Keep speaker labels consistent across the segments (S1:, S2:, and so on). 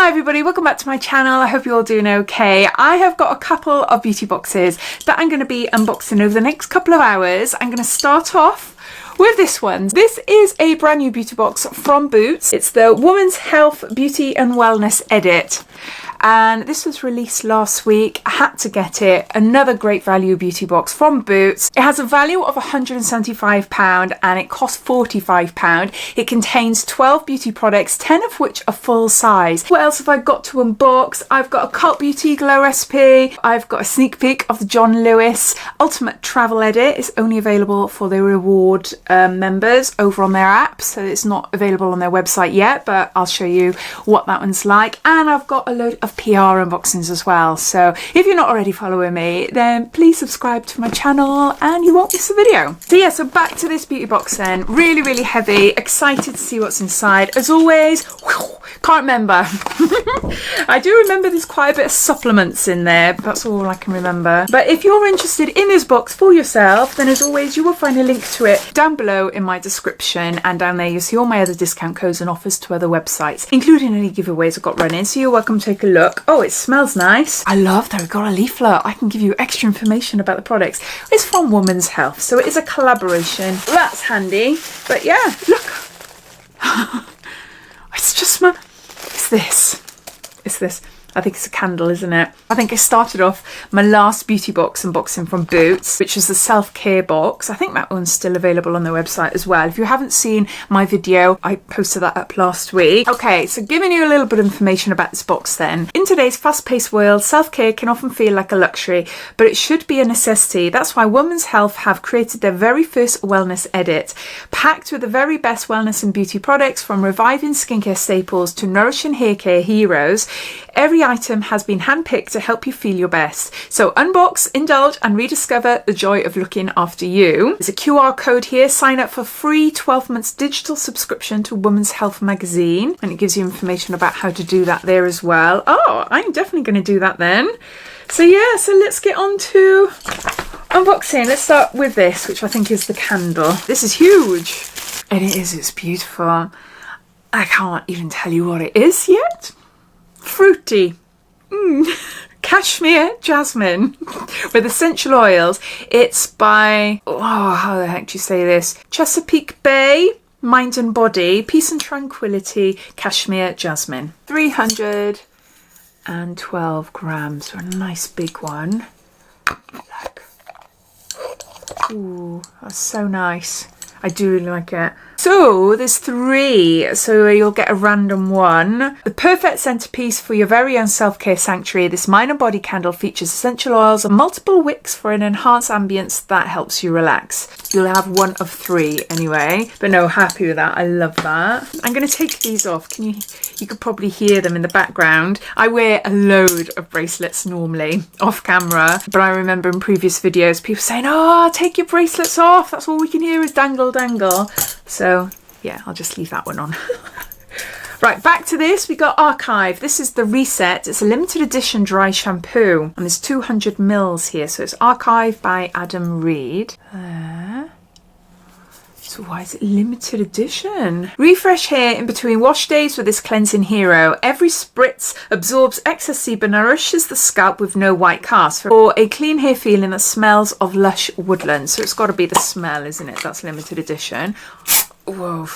S1: Hi everybody, welcome back to my channel. I hope you're all doing okay. I have got a couple of beauty boxes that I'm going to be unboxing over the next couple of hours. I'm going to start off with this one. This is a brand new beauty box from Boots. It's the Women's Health Beauty and Wellness Edit. And this was released last week. I had to get it. Another great value beauty box from Boots. It has a value of £175 and it costs £45. It contains 12 beauty products, 10 of which are full size. What else have I got to unbox? I've got a Cult Beauty Glow recipe. I've got a sneak peek of the John Lewis Ultimate Travel Edit. It's only available for the reward members over on their app, so it's not available on their website yet, but I'll show you what that one's like. And I've got a load of PR unboxings as well, so if you're not already following me, then please subscribe to my channel and you won't miss a video. So yeah, so back to this beauty box then. Really heavy, excited to see what's inside. As always, can't remember. I do remember there's quite a bit of supplements in there, but that's all I can remember. But if you're interested in this box for yourself, then as always you will find a link to it down below in my description, and down there you'll see all my other discount codes and offers to other websites, including any giveaways I've got running, so you're welcome to take a look. Oh, it smells nice. I love that we've got a leaflet. I can give you extra information about the products. It's from Women's Health, so it is a collaboration. That's handy. But yeah, look. It's just it's this. It's this. I think it's a candle, isn't it? I think I started off my last beauty box unboxing from Boots, which is the self-care box. I think that one's still available on their website as well. If you haven't seen my video, I posted that up last week. Okay, so giving you a little bit of information about this box then. In today's fast-paced world, self-care can often feel like a luxury, but it should be a necessity. That's why Women's Health have created their very first wellness edit, packed with the very best wellness and beauty products, from reviving skincare staples to nourishing hair care heroes. Every item has been handpicked to help you feel your best. So unbox, indulge and rediscover the joy of looking after you. There's a QR code here. Sign up for free 12 months digital subscription to Women's Health magazine, and it gives you information about how to do that there as well. Oh, I'm definitely going to do that then. So yeah, so let's get on to unboxing. Let's start with this, which I think is the candle. This is huge, and it's beautiful. I can't even tell you what it is yet. Fruity. Cashmere jasmine with essential oils. It's by, oh, how the heck do you say this? Chesapeake Bay, Mind and Body, Peace and Tranquility, Cashmere Jasmine. 312 grams, so a nice big one. Look. Ooh, that's so nice. I do really like it. So there's 3, so you'll get a random one. The perfect centerpiece for your very own self-care sanctuary, this mind and body candle features essential oils and multiple wicks for an enhanced ambience that helps you relax. You'll have one of 3 anyway, but no, happy with that. I love that. I'm going to take these off. You could probably hear them in the background. I wear a load of bracelets normally off camera, but I remember in previous videos people saying, oh, take your bracelets off. That's all we can hear is dangle, dangle. So yeah, I'll just leave that one on. Right, back to this. We got ARKIVE. This is the Reset. It's a limited edition dry shampoo, and there's 200 mils here. So it's ARKIVE by Adam Reed. So why is it limited edition? Refresh hair in between wash days with this cleansing hero. Every spritz absorbs excess sebum, nourishes the scalp with no white cast for a clean hair feeling that smells of lush woodland. So it's got to be the smell, isn't it? That's limited edition. Whoa.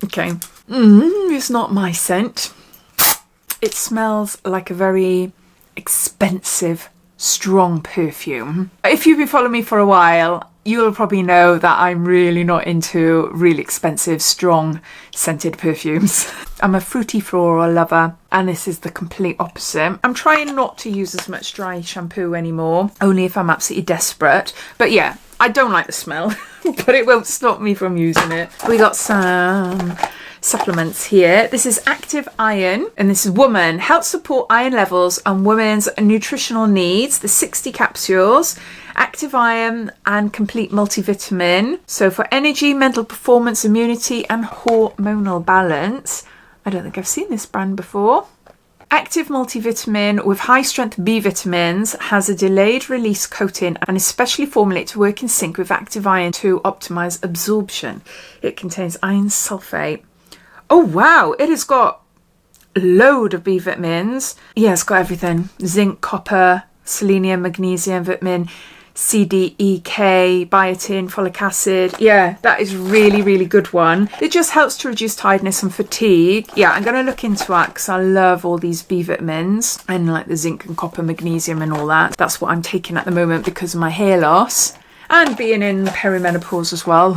S1: Okay. It's not my scent. It smells like a very expensive, strong perfume. If you've been following me for a while, you'll probably know that I'm really not into really expensive, strong scented perfumes. I'm a fruity floral lover, and this is the complete opposite. I'm trying not to use as much dry shampoo anymore, only if I'm absolutely desperate. But yeah, I don't like the smell, but it won't stop me from using it. We got some supplements here. This is Active Iron, and this is Woman. Helps support iron levels and women's nutritional needs. The 60 capsules. Active Iron and complete multivitamin. So for energy, mental performance, immunity and hormonal balance. I don't think I've seen this brand before. Active multivitamin with high strength B vitamins, has a delayed release coating and is specially formulated to work in sync with Active Iron to optimize absorption. It contains iron sulfate. Oh wow, it has got load of B vitamins. Yeah, it's got everything. Zinc, copper, selenium, magnesium, vitamin C, D, E, K, biotin, folic acid. Yeah, that is really, really good one. It just helps to reduce tiredness and fatigue. Yeah, I'm going to look into that because I love all these B vitamins and like the zinc and copper, magnesium and all that. That's what I'm taking at the moment because of my hair loss and being in perimenopause as well.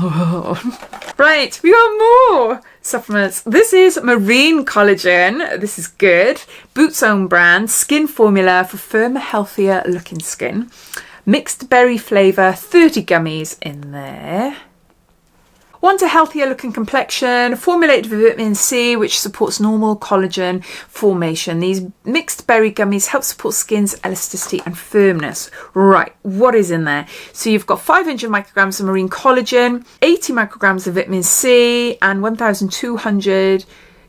S1: Right, we got more supplements. This is marine collagen. This is good. Boots own brand, skin formula for firmer, healthier looking skin. Mixed berry flavour, 30 gummies in there. Want a healthier looking complexion, formulated with vitamin C, which supports normal collagen formation. These mixed berry gummies help support skin's elasticity and firmness. Right, what is in there? So you've got 500 micrograms of marine collagen, 80 micrograms of vitamin C, and 1,200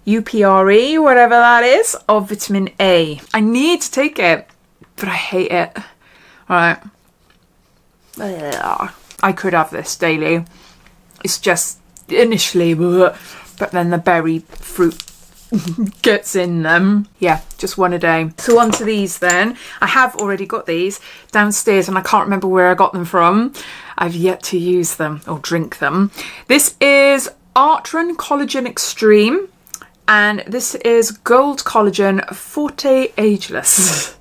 S1: UPRE, whatever that is, of vitamin A. I need to take it, but I hate it. All right. I could have this daily. It's just initially, but then the berry fruit gets in them. Yeah, just one a day. So on to these then. I have already got these downstairs and I can't remember where I got them from. I've yet to use them or drink them. This is Artron Collagen Extreme and this is Gold Collagen Forte Ageless.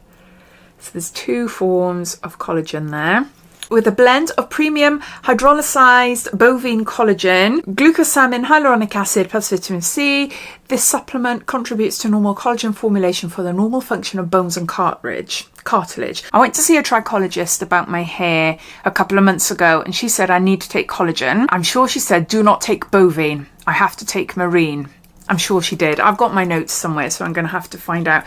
S1: So there's two forms of collagen there. With a blend of premium hydrolysized bovine collagen, glucosamine, hyaluronic acid plus vitamin C, this supplement contributes to normal collagen formulation for the normal function of bones and cartilage. I went to see a trichologist about my hair a couple of months ago and she said I need to take collagen. I'm sure she said do not take bovine, I have to take marine. I'm sure she did. I've got my notes somewhere so I'm going to have to find out.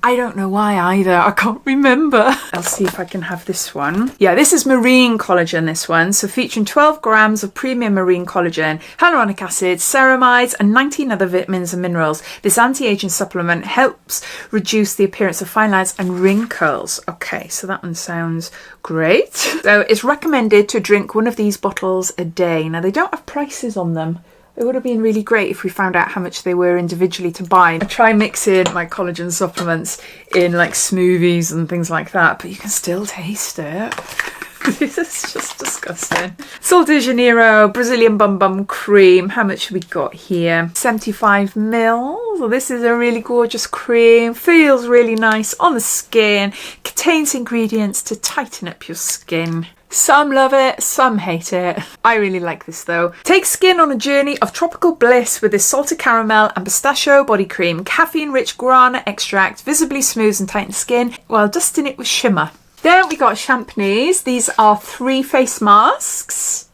S1: I don't know why either. I can't remember. I'll see if I can have this one. Yeah, this is marine collagen, this one. So featuring 12 grams of premium marine collagen, hyaluronic acid, ceramides, and 19 other vitamins and minerals. This anti-aging supplement helps reduce the appearance of fine lines and wrinkles. Okay, so that one sounds great. So it's recommended to drink one of these bottles a day. Now, they don't have prices on them. It would have been really great if we found out how much they were individually to buy. I try mixing my collagen supplements in like smoothies and things like that, but you can still taste it. This is just disgusting. Sol de Janeiro Brazilian Bum Bum Cream. How much have we got here? 75 mils. Well, this is a really gorgeous cream. Feels really nice on the skin. Contains ingredients to tighten up your skin. Some love it, some hate it. I really like this though. Take skin on a journey of tropical bliss with this salted caramel and pistachio body cream. Caffeine-rich guarana extract visibly smooths and tightens skin while dusting it with shimmer. Then we got Champneys. These are 3 face masks.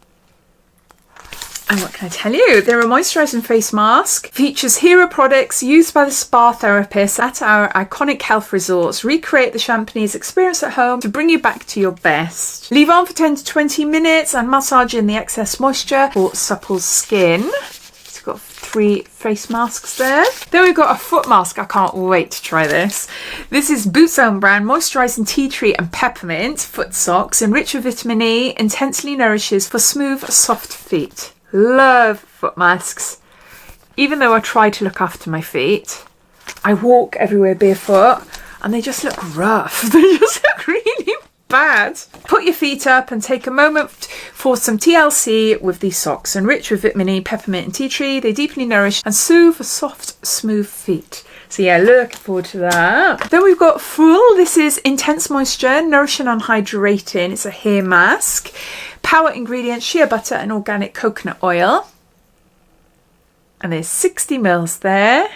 S1: And what can I tell you? They're a moisturising face mask. Features hero products used by the spa therapists at our iconic health resorts. Recreate the Champneys experience at home to bring you back to your best. Leave on for 10 to 20 minutes and massage in the excess moisture for supple skin. It's got 3 face masks there. Then we've got a foot mask. I can't wait to try this. This is Boots own brand moisturising tea tree and peppermint foot socks. Enriched with vitamin E, intensely nourishes for smooth, soft feet. Love foot masks. Even though I try to look after my feet, I walk everywhere barefoot and they just look rough. They just look really bad. Put your feet up and take a moment for some TLC with these socks. Enriched with vitamin E, peppermint and tea tree, they deeply nourish and soothe for soft, smooth feet. So yeah, looking forward to that. Then we've got Full. This is intense moisture, nourishing and hydrating. It's a hair mask. Power ingredients, shea butter and organic coconut oil. And there's 60 mils there.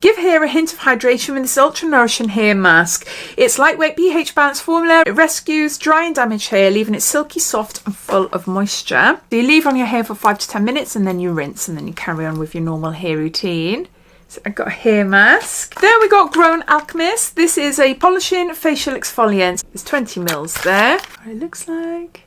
S1: Give hair a hint of hydration with this ultra nourishing hair mask. It's lightweight pH balanced formula. It rescues dry and damaged hair, leaving it silky, soft and full of moisture. So you leave on your hair for 5 to 10 minutes and then you rinse and then you carry on with your normal hair routine. So I got a hair mask. Then we got Grown Alchemist. This is a polishing facial exfoliant. There's 20 mils there. What it looks like.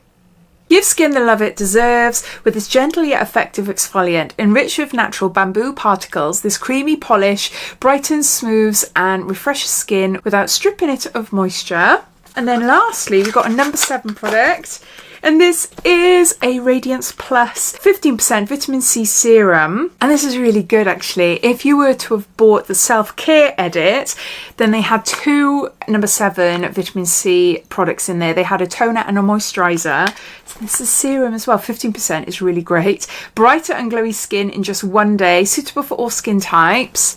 S1: Give skin the love it deserves with this gentle yet effective exfoliant. Enriched with natural bamboo particles, this creamy polish brightens, smooths and refreshes skin without stripping it of moisture. And then lastly, we've got a number 7 product. And this is a Radiance Plus 15% vitamin C serum. And this is really good actually. If you were to have bought the self-care edit, then they had 2 number 7 vitamin C products in there. They had a toner and a moisturiser. So this is serum as well. 15% is really great. Brighter and glowy skin in just 1 day. Suitable for all skin types.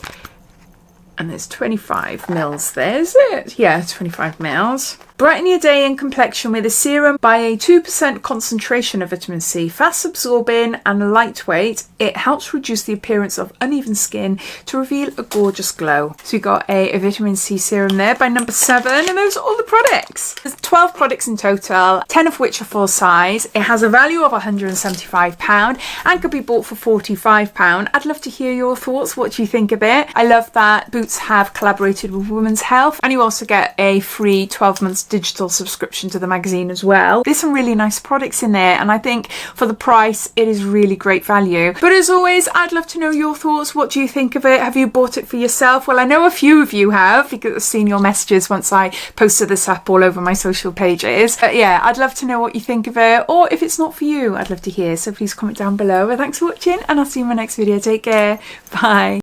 S1: And there's 25 mils there, is it? Yeah, 25 mils. Brighten your day and complexion with a serum by a 2% concentration of vitamin C. Fast absorbing and lightweight, it helps reduce the appearance of uneven skin to reveal a gorgeous glow. So we got a vitamin C serum there by number 7, and those are all the products. There's 12 products in total, 10 of which are full size. It has a value of £175 and could be bought for £45. I'd love to hear your thoughts. What do you think of it? I love that Boots have collaborated with Women's Health, and you also get a free 12 months digital subscription to the magazine as well. There's some really nice products in there, and I think for the price it is really great value. But as always, I'd love to know your thoughts. What do you think of it? Have you bought it for yourself? Well, I know a few of you have, because I've seen your messages once I posted this up all over my social pages. But yeah, I'd love to know what you think of it, or if it's not for you, I'd love to hear. So please comment down below. But thanks for watching, and I'll see you in my next video. Take care. Bye.